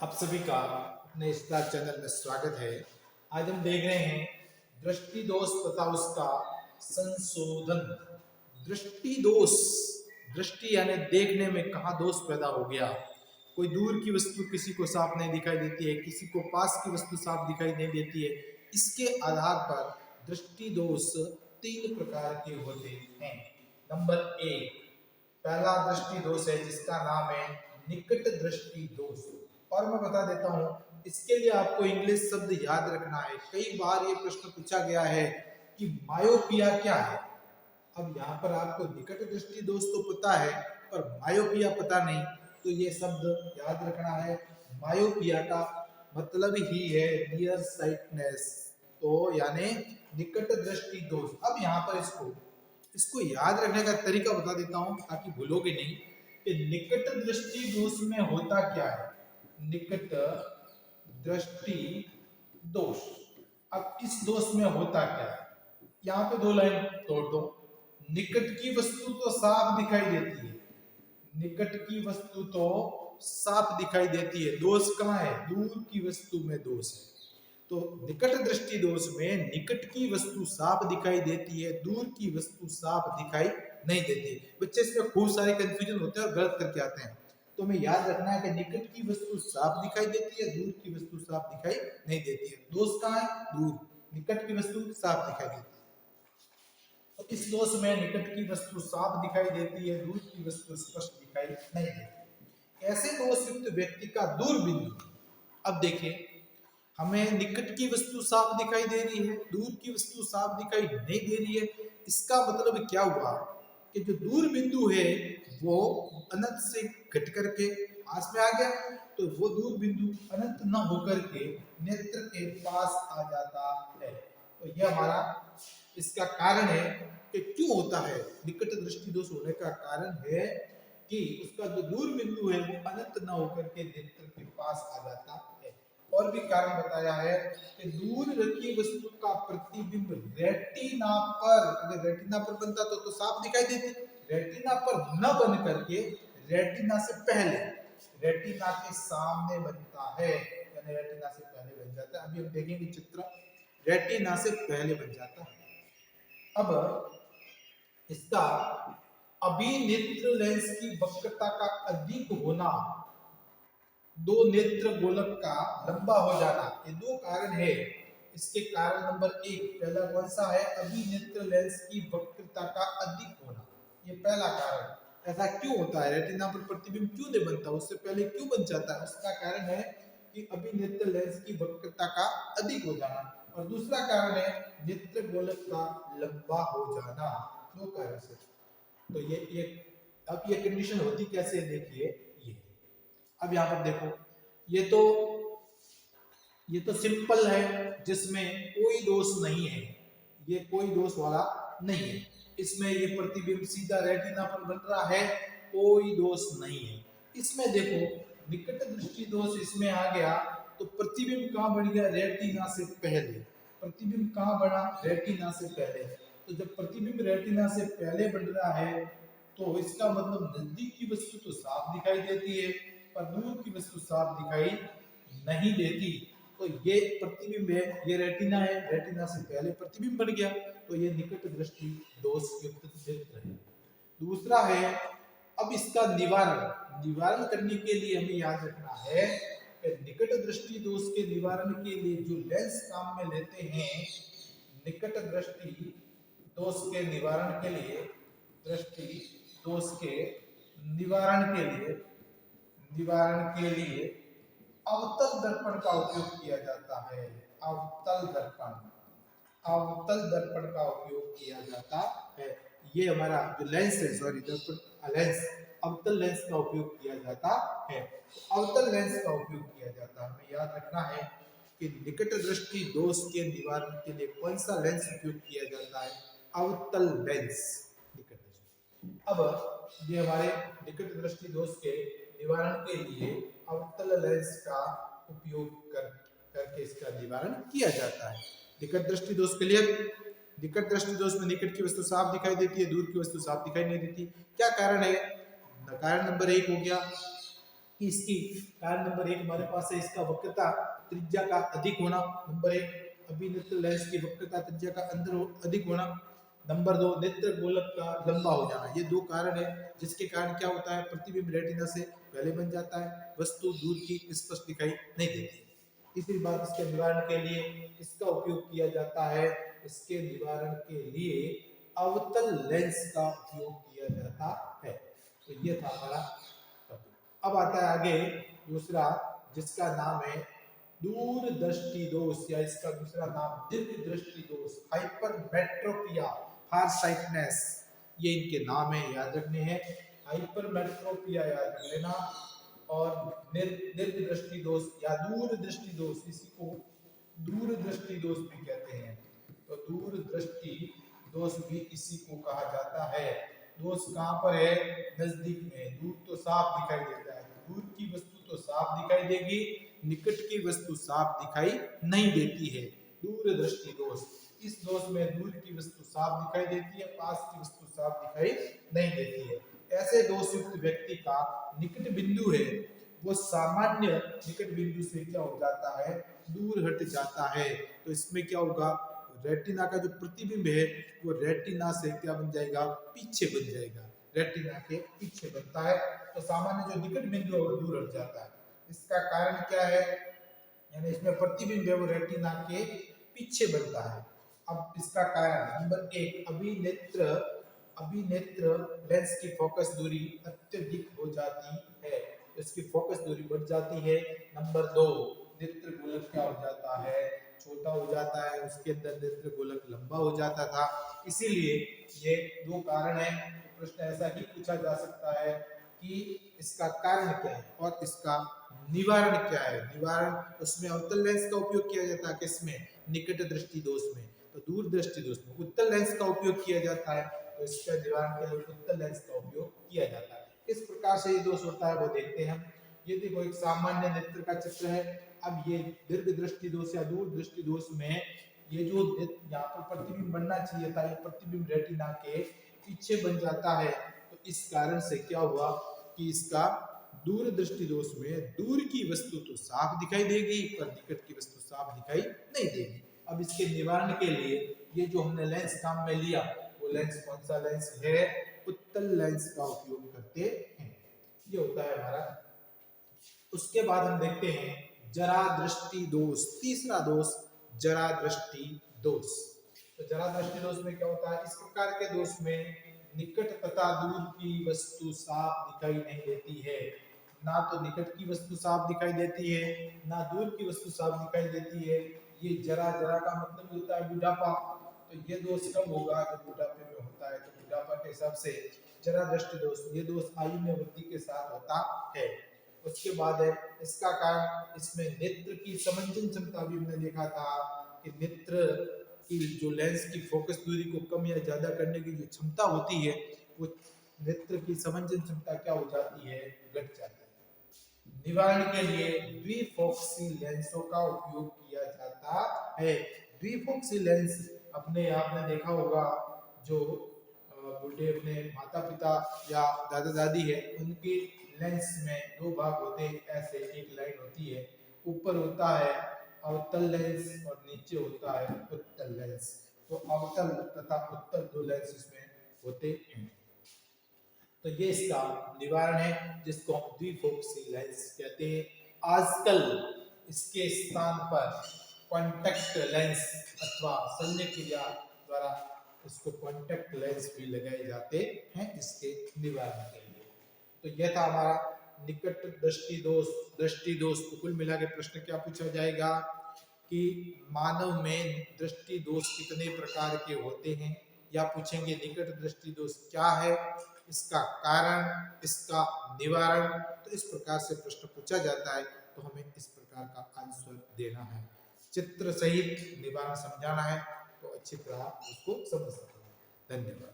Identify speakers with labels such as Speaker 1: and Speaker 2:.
Speaker 1: आप सभी का अपने स्टार चैनल में स्वागत है। आज हम देख रहे हैं दृष्टि दोष तथा उसका संशोधन। दृष्टि दोष, दृष्टि यानी देखने में कहाँ दोष पैदा हो गया। कोई दूर की वस्तु किसी को साफ नहीं दिखाई देती है, किसी को पास की वस्तु साफ दिखाई नहीं देती है। इसके आधार पर दृष्टि दोष तीन प्रकार के होते हैं। नंबर एक, पहला दृष्टि दोष है जिसका नाम है निकट दृष्टि दोष। और मैं बता देता हूं, इसके लिए आपको इंग्लिश शब्द याद रखना है। कई बार ये प्रश्न पूछा गया है कि मायोपिया क्या है। अब यहाँ पर आपको निकट दृष्टि दोष तो पता है पर मायोपिया पता नहीं, तो ये शब्द याद रखना है। मायोपिया का मतलब ही है नियर साइटनेस, तो यानी निकट दृष्टि दोष। अब यहाँ पर इसको याद रखने का तरीका बता देता हूं ताकि भूलोगे नहीं कि निकट दृष्टि दोष में होता क्या है। निकट दृष्टि दोष, अब इस दोष में होता क्या है, यहाँ पे दो लाइन तोड़ दो। निकट की वस्तु तो साफ दिखाई देती है, निकट की वस्तु तो साफ दिखाई देती है, दोष कहाँ है, दूर की वस्तु में दोष है। तो निकट दृष्टि दोष में निकट की वस्तु साफ दिखाई देती है, दूर की वस्तु साफ दिखाई नहीं देती। बच्चे इसमें खूब सारे कंफ्यूजन होते हैं और गलत करके आते हैं। तो हमें याद रखना है कि निकट की वस्तु साफ दिखाई देती है, दूर की वस्तु साफ दिखाई नहीं देती है। दोष कहाँ है, दूर, निकट की वस्तु साफ दिखाई देती है। तो इस दोष में निकट की वस्तु साफ दिखाई देती है, दूर की वस्तु स्पष्ट दिखाई नहीं देती। ऐसे दोष युक्त व्यक्ति का दूर बिंदु, अब देखिए हमें निकट की वस्तु साफ दिखाई दे रही है, दूर की वस्तु साफ दिखाई नहीं दे रही है। इसका मतलब क्या हुआ कि जो दूर बिंदु है वो अनंत से घट करके पास में आ गया, तो वो दूर बिंदु अनंत न होकर के नेत्र के पास आ जाता है। तो यह हमारा इसका कारण है कि क्यों होता है। निकट दृष्टि दोष होने का कारण है कि उसका जो दूर बिंदु है वो अनंत न होकर के नेत्र के पास आ जाता है। और भी कारण बताया है कि दूर रखी वस्तु का प्रतिबिंब रेटिना पर, अगर रेटिना पर बनता तो साफ दिखाई देती, रेटिना पर न बन करके रेटिना से पहले, रेटिना के सामने बनता है, यानी रेटिना से पहले बन जाता है। अभी हम देखेंगे चित्र, रेटिना से पहले बन जाता है। अब इसका अभिनेत्र लेंस की वक्रता का अधिक होना, दो नेत्र गोलक का लंबा हो जाना, ये दो कारण है। इसके कारण नंबर एक, पहला कौन सा है, अभिनेत्र लेंस की वक्रता का अधिक होना, ये पहला कारण। ऐसा क्यों होता है, रेटिना पर प्रतिबिंब क्यों नहीं बनता, उससे पहले क्यों बन जाता है, उसका कारण है कि अभिनेत्र लेंस की वक्रता का अधिक हो जाना। और दूसरा कारण है नेत्र गोलक का लंबा हो जाना, दो कारण से। तो ये अब ये कंडीशन होती कैसे है, देखिए ये। अब यहाँ पर देखो, ये तो सिंपल है जिसमें कोई दोष नहीं है, ये कोई दोष वाला नहीं है। इसमें ये प्रतिबिंब सीधा रेटिना पर बन रहा है, कोई दोष नहीं है। इसमें देखो निकट दृष्टि दोष इसमें आ गया तो प्रतिबिंब कहाँ बन गया, रेटिना से पहले। प्रतिबिंब कहाँ बना, रेटिना से पहले। तो जब प्रतिबिंब रेटिना से पहले बन रहा है तो इसका मतलब नजदीक की वस्तु तो साफ दिखाई देती है पर दूर की वस्तु साफ दिखाई नहीं देती। तो ये प्रतिबिंब है, ये रेटिना है, रेटिना से पहले प्रतिबिंब बन गया, तो ये निकट दृष्टि दोष युक्त चित्र है। दूसरा है, अब इसका निवारण करने के लिए हमें याद रखना है कि निकट दृष्टि दोष के निवारण के लिए जो लेंस काम में लेते हैं, निकट दृष्टि दोष के निवारण के लिए, दृष्टि दोष के निवारण के लिए अवतल दर्पण का उपयोग किया जाता है। अवतल दर्पण का उपयोग किया जाता है। ये हमारा जो लेंस है, सॉरी दर्पण लेंस, अवतल लेंस का उपयोग किया जाता है। अवतल लेंस का उपयोग किया जाता है। हमें याद रखना है कि निकट दृष्टि दोष के निवारण के लिए कौन सा लेंस उपयोग किया जाता है, अवतल लेंस। निकट दृष्टि, अब ये हमारे निकट दृष्टि दोष के निवारण के लिए अवतल लेंस का उपयोग करके इसका निवारण किया जाता है। निकट दृष्टि दोष के लिए, निकट दृष्टि दोष में निकट की वस्तु साफ दिखाई देती है, दूर की वस्तु साफ दिखाई नहीं देती। क्या कारण है, कारण नंबर एक हो गया कि इसकी कारण नंबर 1 हमारे पास है इसका वक्रता त्रिज्या का अधिक होना, नंबर 1 अभिनेत्र लेंस की वक्रता त्रिज्या का अंदर अधिक होना, नंबर 2 नेत्र गोलक का लंबा हो जाना। ये दो कारण है जिसके कारण क्या होता है, प्रतिबिंब रेटिना से पहले बन जाता है, वस्तु दूर की स्पष्ट दिखाई नहीं देती। तीसरी बात, इसके निवारण के लिए किसका उपयोग किया जाता है, इसके निवारण के लिए अवतल लेंस का उपयोग किया जाता है। तो ये था हमारा टॉपिक। अब आता है आगे दूसरा, जिसका नाम है दूरदृष्टि दोष, या इसका दूसरा नाम दीर्घ दृष्टि दोष, हाइपरमेट्रोपिया, फारसाइटनेस, ये इनके नाम है, याद रखने हैं। हाइपरमेट्रोपिया याद रख लेना, और दीर्घ दृष्टि दोष या दूरदृष्टि दोष, इसी को दूरदृष्टि दोष भी कहते हैं। तो दूरदृष्टि दोष भी इसी को कहा जाता है। दोष कहाँ पर है, नजदीक में, दूर तो साफ दिखाई देता है, दूर की वस्तु तो साफ दिखाई देगी, निकट की वस्तु साफ दिखाई नहीं देती है, दूरदृष्टि दोष। इस दोष में दूर की वस्तु साफ दिखाई देती है, पास की वस्तु साफ दिखाई नहीं देती है। ऐसे दोष युक्त व्यक्ति का निकट बिंदु है वो सामान्य निकट बिंदु से क्या हो जाता है, दूर हट जाता है। तो इसमें क्या होगा, रेटिना का जो प्रतिबिंब है वो रेटिना से क्या बन जाएगा, पीछे बन जाएगा, रेटिना के पीछे बनता है। तो सामान्य जो निकट बिंदु है वो दूर हट जाता है। इसका कारण क्या है, यानी इसमें प्रतिबिंब है वो रेटिना के पीछे बनता है। अब इसका कारण नंबर 1, अभिनेत्र लेंस की फोकस दूरी अत्यधिक हो जाती है, इसकी फोकस दूरी बढ़ जाती है। नंबर 2, नेत्र गोलक क्या हो जाता है, छोटा हो जाता है, उसके अंदर नेत्र गोलक लंबा हो जाता था। इसीलिए ये दो कारण है। प्रश्न ऐसा ही पूछा जा सकता है कि इसका कारण क्या है और इसका निवारण क्या है। निवारण, उसमें अवतल लेंस का उपयोग किया जाता है, किसमें, निकट दृष्टि दोष में। तो दूर दृष्टि दोष में उत्तल लेंस का उपयोग किया जाता है, तो इसका निवारण के लिए उत्तल लेंस का उपयोग किया जाता है। किस प्रकार से ये दोष होता है वो देखते हैं हम। ये देखो, एक सामान्य नेत्र का चित्र है। अब ये दीर्घ दृष्टि दोष या दूर दृष्टि दोष में ये जो यहाँ पर प्रतिबिंब बनना चाहिए था, ये प्रतिबिंब रेटिना के पीछे बन जाता है। तो इस कारण से क्या हुआ कि इसका दूर दृष्टि दोष में दूर की वस्तु तो साफ दिखाई देगी पर निकट की वस्तु साफ दिखाई नहीं देगी। अब इसके निवारण के लिए ये जो हमने लेंस काम में लिया, वो लेंस कौन सा लेंस है, उत्तल लेंस का उपयोग करते हैं। ये होता है हमारा। उसके बाद हम देखते हैं जरा दृष्टि दोष, तीसरा दोष जरा दृष्टि दोष। तो जरा दृष्टि दोष में क्या होता है, इस प्रकार के दोष में निकट तथा दूर की वस्तु साफ दिखाई नहीं देती है। ना तो निकट की वस्तु साफ दिखाई देती है, ना दूर की वस्तु साफ दिखाई देती है। ये जरा जरा का मतलब होता है बुढ़ापा। तो ये दोष कब होगा, जब बुढ़ापे में होता है। तो बुढ़ापा के हिसाब से जरा दृष्टि दोष, ये दोष आयु में वृद्धि के साथ होता है। उसके बाद है इसका कारण, इसमें नेत्र की समंजन क्षमता भी हमने देखा था कि नेत्र की जो लेंस की फोकस दूरी को कम या ज्यादा करने की जो क्षमता होती है, वो नेत्र की समंजन क्षमता क्या हो जाती है, घट जाती है। निवारण के लिए द्विफोक्सी लेंसों का उपयोग किया जाता है। द्विफोक्सी लेंस अपने आपने देखा होगा, जो बूढ़े अपने माता पिता या दादा दादी है, उनके लेंस में दो भाग होते हैं, ऐसे एक लाइन होती है, ऊपर होता है अवतल लेंस और नीचे होता है उत्तल लेंस। तो अवतल तथा उत्तल दो लेंस इसमें होते हैं। तो ये इसका निवारण है, जिसको हम द्विफोक्सी लेंस कहते हैं। आजकल इसके स्थान पर कॉन्टैक्ट लेंस अथवा शल्य क्रिया द्वारा इसको कॉन्टैक्ट लेंस भी लगाए जाते हैं इसके निवारण के लिए। तो यह था हमारा निकट दृष्टि दोष। तो कुल मिला के प्रश्न क्या पूछा जाएगा कि मानव में दृष्टि दोष कितने प्रकार के होते हैं, या पूछेंगे निकट दृष्टि दोष क्या है, इसका कारण, इसका निवारण। तो इस प्रकार से प्रश्न पूछा जाता है, तो हमें इस प्रकार का आंसर देना है, चित्र सहित निवारण समझाना है, तो अच्छी तरह उसको समझ सकते हैं। धन्यवाद।